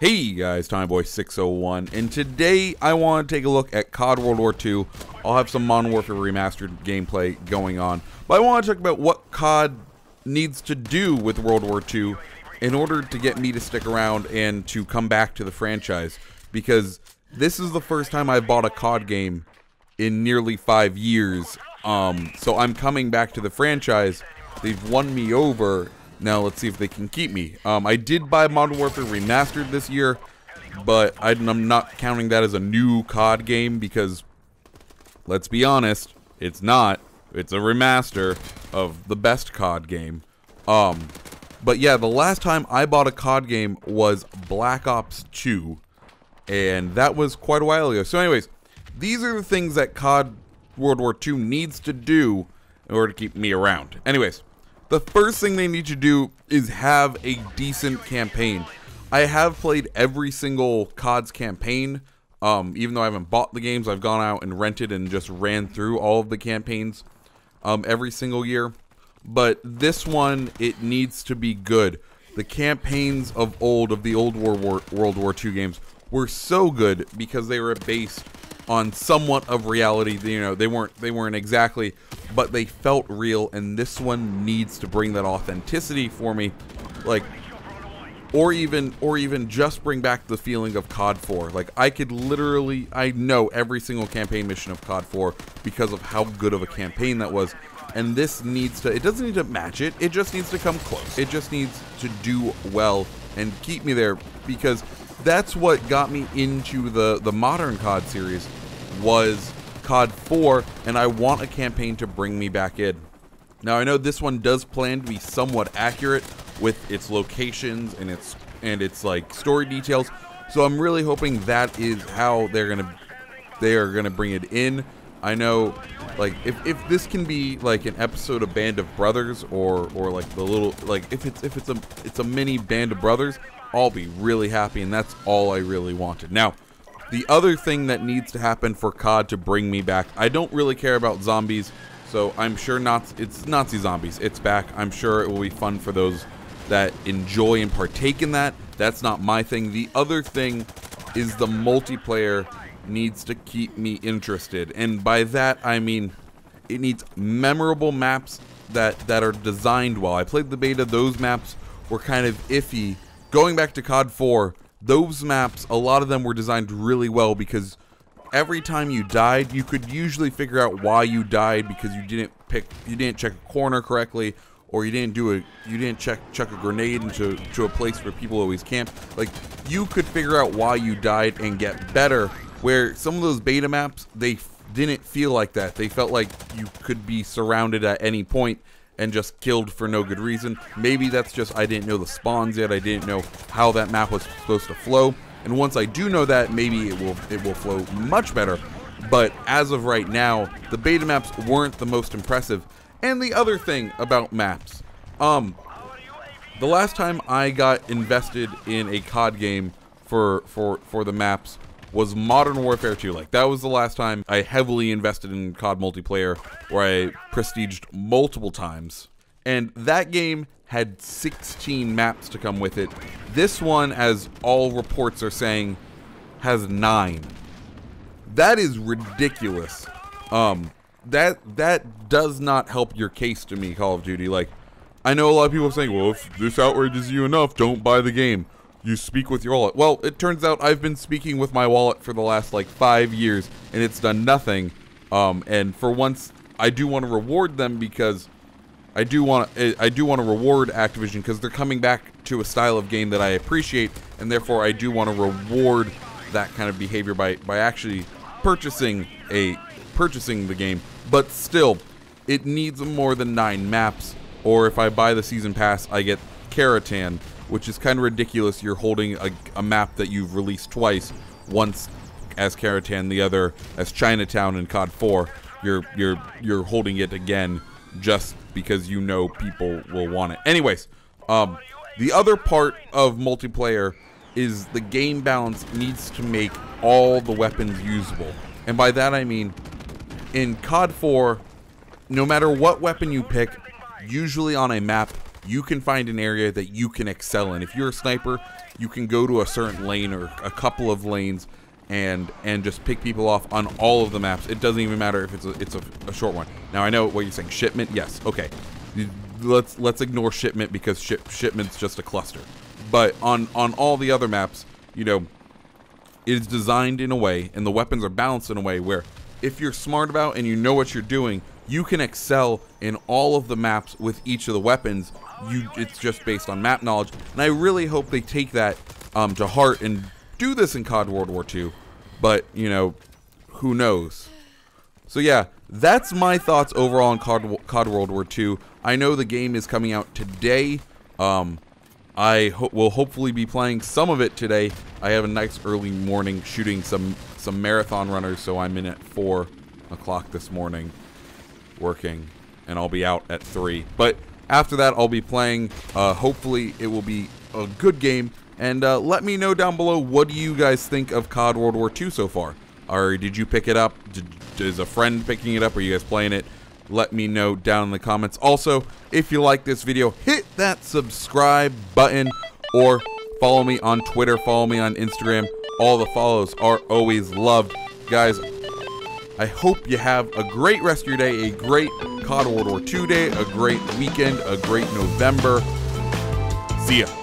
Hey guys, Timeboy601, and today I want to take a look at COD World War II. I'll have some Modern Warfare Remastered gameplay going on, but I want to talk about what COD needs to do with World War II in order to get me to stick around and to come back to the franchise, because this is the first time I bought a COD game in nearly 5 years, so I'm coming back to the franchise. They've won me over. Now let's see if they can keep me. I did buy Modern Warfare Remastered this year, but I'm not counting that as a new COD game because, let's be honest, it's not. It's a remaster of the best COD game. But yeah, the last time I bought a COD game was Black Ops 2, and that was quite a while ago. So anyways, these are the things that COD World War II needs to do in order to keep me around. Anyways, the first thing they need to do is have a decent campaign. I have played every single COD's campaign. Even though I haven't bought the games, I've gone out and rented and just ran through all of the campaigns every single year. But this one, it needs to be good. The campaigns of the old World War II games were so good because they were based on somewhat of reality. You know, they weren't exactly, but they felt real, and this one needs to bring that authenticity for me, like, or even just bring back the feeling of COD 4. Like, I know every single campaign mission of COD 4 because of how good of a campaign that was, and this needs to, it doesn't need to match it, it just needs to come close. It just needs to do well and keep me there, because that's what got me into the modern COD series, was COD 4, and I want a campaign to bring me back in. Now, I know this one does plan to be somewhat accurate with its locations and its like story details, so I'm really hoping that is how they are gonna bring it in. I know, like, if this can be like an episode of Band of Brothers, or like the little, like, if it's a mini Band of Brothers, I'll be really happy, and that's all I really wanted. Now, the other thing that needs to happen for COD to bring me back, I don't really care about zombies, so I'm sure it's Nazi zombies. It's back. I'm sure it will be fun for those that enjoy and partake in that. That's not my thing. The other thing is the multiplayer needs to keep me interested, and by that I mean it needs memorable maps that are designed well. I played the beta. Those maps were kind of iffy. Going back to COD 4, those maps, a lot of them were designed really well, because every time you died, you could usually figure out why you died, because you didn't check a corner correctly, or you didn't chuck a grenade into a place where people always camp. Like, you could figure out why you died and get better, where some of those beta maps, they didn't feel like that. They felt like you could be surrounded at any point and just killed for no good reason. Maybe that's just I didn't know the spawns yet. I didn't know how that map was supposed to flow. And once I do know that, maybe it will flow much better. But as of right now, the beta maps weren't the most impressive. And the other thing about maps, the last time I got invested in a COD game for the maps was Modern Warfare 2. Like, that was the last time I heavily invested in COD multiplayer, where I prestiged multiple times. And that game had 16 maps to come with it. This one, as all reports are saying, has 9. That is ridiculous. That does not help your case to me, Call of Duty. Like, I know a lot of people are saying, well, if this outrages you enough, don't buy the game. You speak with your wallet. Well, it turns out I've been speaking with my wallet for the last, like, 5 years, and it's done nothing. And for once, I do want to reward them, because I do want to reward Activision, because they're coming back to a style of game that I appreciate, and therefore I do want to reward that kind of behavior by actually purchasing the game. But still, it needs more than 9 maps, or if I buy the season pass, I get Caratan, which is kind of ridiculous. You're holding a map that you've released twice, once as Caratan, the other as Chinatown in COD 4. You're holding it again just because you know people will want it. Anyways, the other part of multiplayer is the game balance needs to make all the weapons usable. And by that I mean, in COD 4, no matter what weapon you pick, usually on a map, you can find an area that you can excel in. If you're a sniper, you can go to a certain lane or a couple of lanes and just pick people off on all of the maps. It doesn't even matter if it's a short one. Now I know what you're saying. Shipment, yes, okay. Let's ignore shipment because shipment's just a cluster. But on all the other maps, you know, it is designed in a way, and the weapons are balanced in a way where if you're smart about and you know what you're doing, you can excel in all of the maps with each of the weapons. It's just based on map knowledge, and I really hope they take that to heart and do this in COD World War II. But you know, who knows? So yeah, that's my thoughts overall on COD World War II. I know the game is coming out today. I will hopefully be playing some of it today. I have a nice early morning shooting some marathon runners, so I'm in at 4 o'clock this morning working, and I'll be out at 3. But after that, I'll be playing. Hopefully, it will be a good game. And let me know down below, what do you guys think of COD World War II so far? Or did you pick it up? Is a friend picking it up? Are you guys playing it? Let me know down in the comments. Also, if you like this video, hit that subscribe button or follow me on Twitter, follow me on Instagram. All the follows are always loved. Guys, I hope you have a great rest of your day, a great COD World War II day, a great weekend, a great November. See ya.